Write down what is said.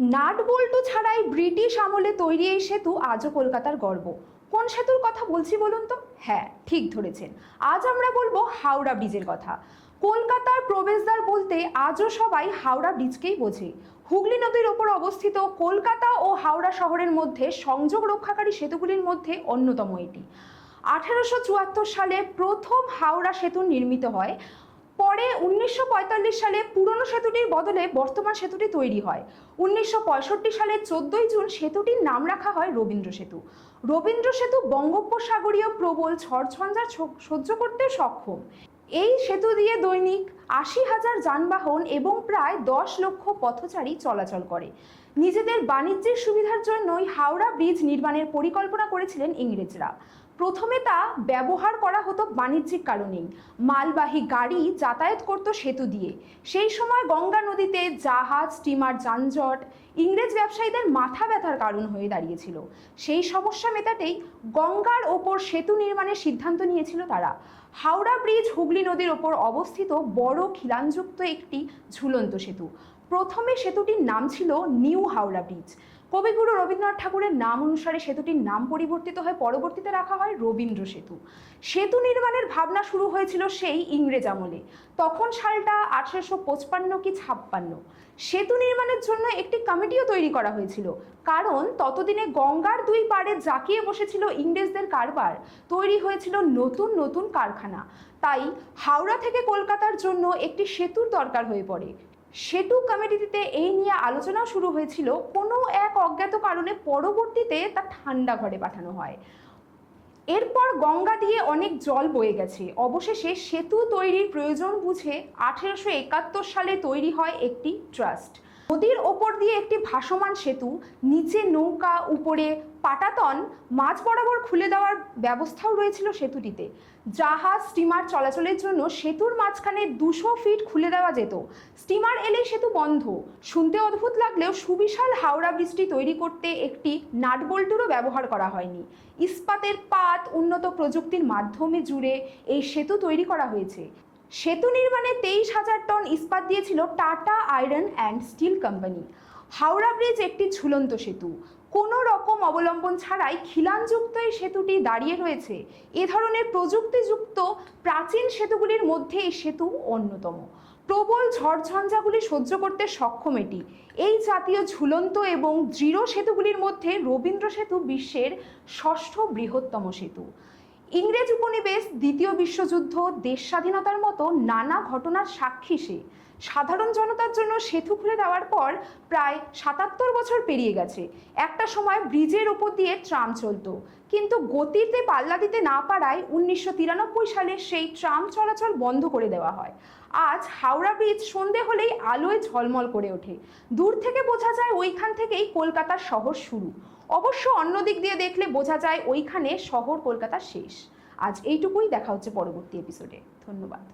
Nut বল্টু ছাড়াই British আমলে তৈরি এই সেতু আজও কলকাতার গর্ব। কোন সেতুর কথা বলছি বলুন তো? হ্যাঁ, ঠিক ধরেছেন, আজ আমরা বলবো হাওড়া ব্রিজের কথা। কলকাতার প্রবেশদ্বার বলতে আজও সবাই হাওড়া ব্রিজকেই বোঝে। হুগলি নদীর ওপর অবস্থিত কলকাতা ও হাওড়া শহরের মধ্যে সংযোগ রক্ষাকারী সেতুগুলির মধ্যে অন্যতম এটি। 1874 সালে প্রথম হাওড়া সেতু নির্মিত হয়। পরে 1945 সালে পুরনো সেতুটির বদলে বর্তমান সেতুটি তৈরি হয়। 1965 সালে 14 জুন সেতুটির নাম রাখা হয় রবীন্দ্র সেতু। রবীন্দ্র সেতু বঙ্গোপসাগরীয় প্রবল ঝড়ঝঞ্ঝা সহ্য করতে সক্ষম। এই সেতু দিয়ে দৈনিক 80,000 যানবাহন এবং প্রায় 10 লক্ষ পথচারী চলাচল করে। নিজেদের বাণিজ্যিক সুবিধার জন্যই হাওড়া ব্রিজ নির্মাণের পরিকল্পনা করেছিলেন ইংরেজরা। প্রথমে তা ব্যবহার করা হতো বাণিজ্যিক কারণেই। মালবাহী গাড়ি যাতায়াত করত সেতু দিয়ে। সেই সময় গঙ্গা নদীতে জাহাজ, স্টিমার যানজট ইংরেজ ব্যবসায়ীদের মাথা ব্যথার কারণ হয়ে দাঁড়িয়েছিল। সেই সমস্যা মেটাতেই গঙ্গার ওপর সেতু নির্মাণের সিদ্ধান্ত নিয়েছিল তারা। হাওড়া ব্রিজ হুগলি নদীর ওপর অবস্থিত বড় খিলানযুক্ত একটি ঝুলন্ত সেতু। প্রথমে সেতুটির নাম ছিল নিউ হাওড়া ব্রিজ। কবিগুরু রবীন্দ্রনাথ ঠাকুরের নাম অনুসারে সেতুটির নাম পরিবর্তিত হয়ে পরবর্তীতে রাখা হয় রবীন্দ্র সেতু। সেতু নির্মাণের ভাবনা শুরু হয়েছিল সেই ইংরেজ আমলে। তখন সালটা 1855 কি 56। সেতু নির্মাণের জন্য একটি কমিটিও তৈরি করা হয়েছিল, কারণ ততদিনে গঙ্গার দুই পাড়ে জাঁকিয়ে বসেছিল ইংরেজদের কারবার। তৈরি হয়েছিল নতুন নতুন কারখানা। তাই হাওড়া থেকে কলকাতার জন্য একটি সেতুর দরকার হয়ে পড়ে। সেতু কমিটিতে এই নিয়ে আলোচনা শুরু হয়েছিল। কোনো এক অজ্ঞাত কারণে পরবর্তীতে তা ঠান্ডা ঘরে পাঠানো হয়। এরপর গঙ্গা দিয়ে অনেক জল বয়ে গেছে। অবশেষে সেতু তৈরির প্রয়োজন বুঝে 1871 সালে তৈরি হয় একটি ট্রাস্ট। নদীর ওপর দিয়ে একটি ভাসমান সেতু, নিচে নৌকা, উপরে পাটাতন, মাঝ বরাবর খুলে দেওয়ার ব্যবস্থাও রয়েছিল সেতুটিতে। জাহাজ, স্টিমার চলাচলের জন্য সেতুর মাঝখানে 200 ফিট খুলে দেওয়া যেত। স্টিমার এলেই সেতু বন্ধ। শুনতে অদ্ভুত লাগলেও সুবিশাল হাওড়া ব্রিজটি তৈরি করতে একটি নাটবল্টুরও ব্যবহার করা হয়নি। ইস্পাতের পাত উন্নত প্রযুক্তির মাধ্যমে জুড়ে এই সেতু তৈরি করা হয়েছে। সেতু নির্মাণে 23,000 টন ইস্পাত দিয়েছিল tata iron and steel company. Howrah bridge একটি ঝুলন্ত সেতু। কোনো রকম অবলম্বন ছাড়াই খিলানযুক্ত এই সেতুটি দাঁড়িয়ে রয়েছে। এ ধরনের প্রযুক্তিযুক্ত প্রাচীন সেতুগুলির মধ্যে এই সেতু অন্যতম। প্রবল ঝড়ঝঞ্ঝাগুলি সহ্য করতে সক্ষম এটি। এই জাতীয় ঝুলন্ত এবং দৃঢ় সেতুগুলির মধ্যে রবীন্দ্র সেতু বিশ্বের 6ষ্ঠ বৃহত্তম সেতু। ইংরেজ উপনিবেশ, দ্বিতীয় বিশ্বযুদ্ধ, দেশ স্বাধীনতার মতো নানা ঘটনার সাক্ষী সে। সাধারণ জনতার জন্য সেতু খুলে দেওয়ার পর প্রায় 77 বছর পেরিয়ে গেছে। একটা সময় ব্রিজের উপর দিয়ে ট্রাম চলতো, কিন্তু গতিতে পাল্লা দিতে না পারায় 1993 সালে সেই ট্রাম চলাচল বন্ধ করে দেওয়া হয়। আজ হাওড়া ব্রিজ সন্ধে হলেই আলোয় ঝলমল করে ওঠে। দূর থেকে বোঝা যায় ওইখান থেকেই কলকাতার শহর শুরু। অবশ্য অন্য দিক দিয়ে দেখলে বোঝা যায় ওইখানে শহর কলকাতার শেষ। আজ এইটুকুই, দেখা হচ্ছে পরবর্তী এপিসোডে। ধন্যবাদ।